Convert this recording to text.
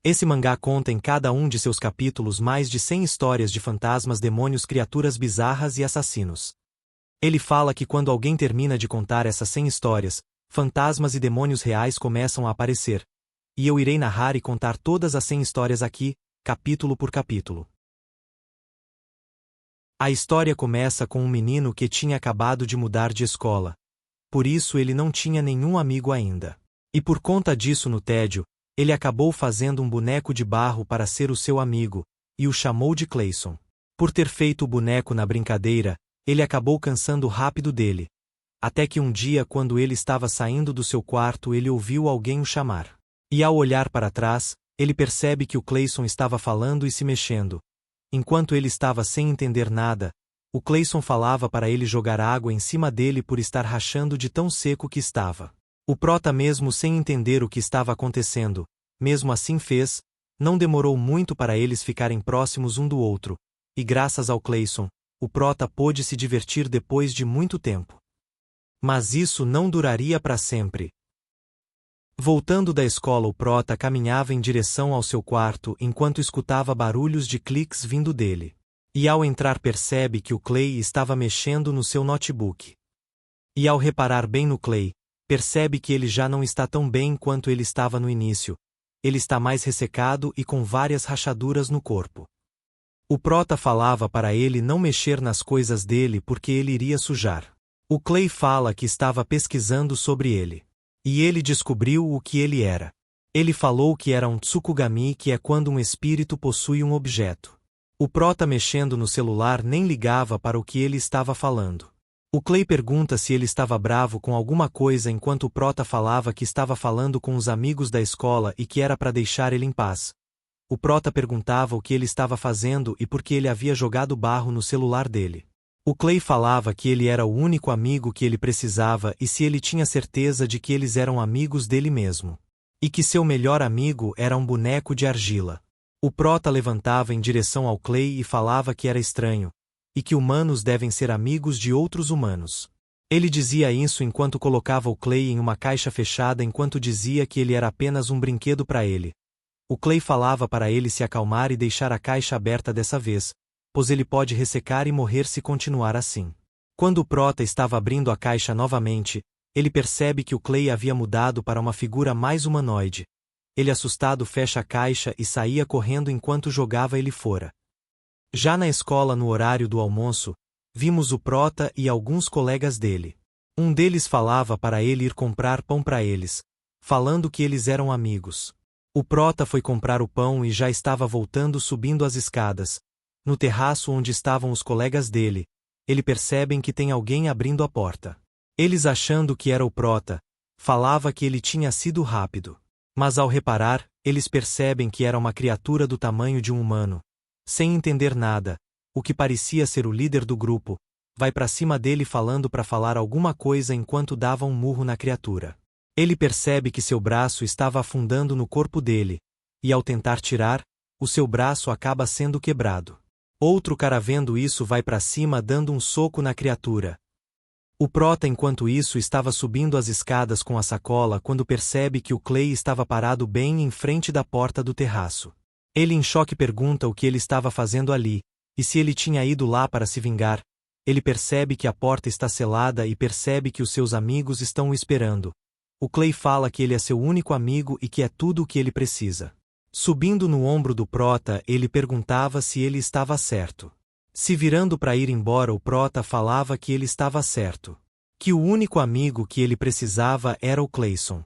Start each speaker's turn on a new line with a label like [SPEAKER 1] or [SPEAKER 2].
[SPEAKER 1] Esse mangá conta em cada um de seus capítulos mais de 100 histórias de fantasmas, demônios, criaturas bizarras e assassinos. Ele fala que quando alguém termina de contar essas 100 histórias, fantasmas e demônios reais começam a aparecer. E eu irei narrar e contar todas as 100 histórias aqui, capítulo por capítulo. A história começa com um menino que tinha acabado de mudar de escola. Por isso ele não tinha nenhum amigo ainda. E por conta disso, no tédio, ele acabou fazendo um boneco de barro para ser o seu amigo, e o chamou de Clayson. Por ter feito o boneco na brincadeira, ele acabou cansando rápido dele. Até que um dia, quando ele estava saindo do seu quarto, ele ouviu alguém o chamar. E ao olhar para trás, ele percebe que o Clayson estava falando e se mexendo. Enquanto ele estava sem entender nada, o Clayson falava para ele jogar água em cima dele por estar rachando de tão seco que estava. O prota, mesmo sem entender o que estava acontecendo, mesmo assim fez. Não demorou muito para eles ficarem próximos um do outro, e graças ao Clayson, o prota pôde se divertir depois de muito tempo. Mas isso não duraria para sempre. Voltando da escola, o prota caminhava em direção ao seu quarto enquanto escutava barulhos de cliques vindo dele. E ao entrar percebe que o Clay estava mexendo no seu notebook. E ao reparar bem no Clay, percebe que ele já não está tão bem quanto ele estava no início. Ele está mais ressecado e com várias rachaduras no corpo. O prota falava para ele não mexer nas coisas dele porque ele iria sujar. O Clay fala que estava pesquisando sobre ele. E ele descobriu o que ele era. Ele falou que era um Tsukugami, que é quando um espírito possui um objeto. O prota, mexendo no celular, nem ligava para o que ele estava falando. O Clay pergunta se ele estava bravo com alguma coisa enquanto o prota falava que estava falando com os amigos da escola e que era para deixar ele em paz. O prota perguntava o que ele estava fazendo e por que ele havia jogado barro no celular dele. O Clay falava que ele era o único amigo que ele precisava e se ele tinha certeza de que eles eram amigos dele mesmo. E que seu melhor amigo era um boneco de argila. O prota levantava em direção ao Clay e falava que era estranho, e que humanos devem ser amigos de outros humanos. Ele dizia isso enquanto colocava o Clay em uma caixa fechada enquanto dizia que ele era apenas um brinquedo para ele. O Clay falava para ele se acalmar e deixar a caixa aberta dessa vez, pois ele pode ressecar e morrer se continuar assim. Quando o prota estava abrindo a caixa novamente, ele percebe que o Clay havia mudado para uma figura mais humanoide. Ele, assustado, fecha a caixa e saía correndo enquanto jogava ele fora. Já na escola, no horário do almoço, vimos o prota e alguns colegas dele. Um deles falava para ele ir comprar pão para eles, falando que eles eram amigos. O prota foi comprar o pão e já estava voltando subindo as escadas. No terraço onde estavam os colegas dele, eles percebem que tem alguém abrindo a porta. Eles, achando que era o prota, falava que ele tinha sido rápido. Mas ao reparar, eles percebem que era uma criatura do tamanho de um humano. Sem entender nada, o que parecia ser o líder do grupo, vai para cima dele falando para falar alguma coisa enquanto dava um murro na criatura. Ele percebe que seu braço estava afundando no corpo dele, e ao tentar tirar, o seu braço acaba sendo quebrado. Outro cara, vendo isso, vai para cima dando um soco na criatura. O prota, enquanto isso, estava subindo as escadas com a sacola quando percebe que o Clay estava parado bem em frente da porta do terraço. Ele, em choque, pergunta o que ele estava fazendo ali, e se ele tinha ido lá para se vingar. Ele percebe que a porta está selada e percebe que os seus amigos estão o esperando. O Clay fala que ele é seu único amigo e que é tudo o que ele precisa. Subindo no ombro do prota, ele perguntava se ele estava certo. Se virando para ir embora, o prota falava que ele estava certo. Que o único amigo que ele precisava era o Clayson.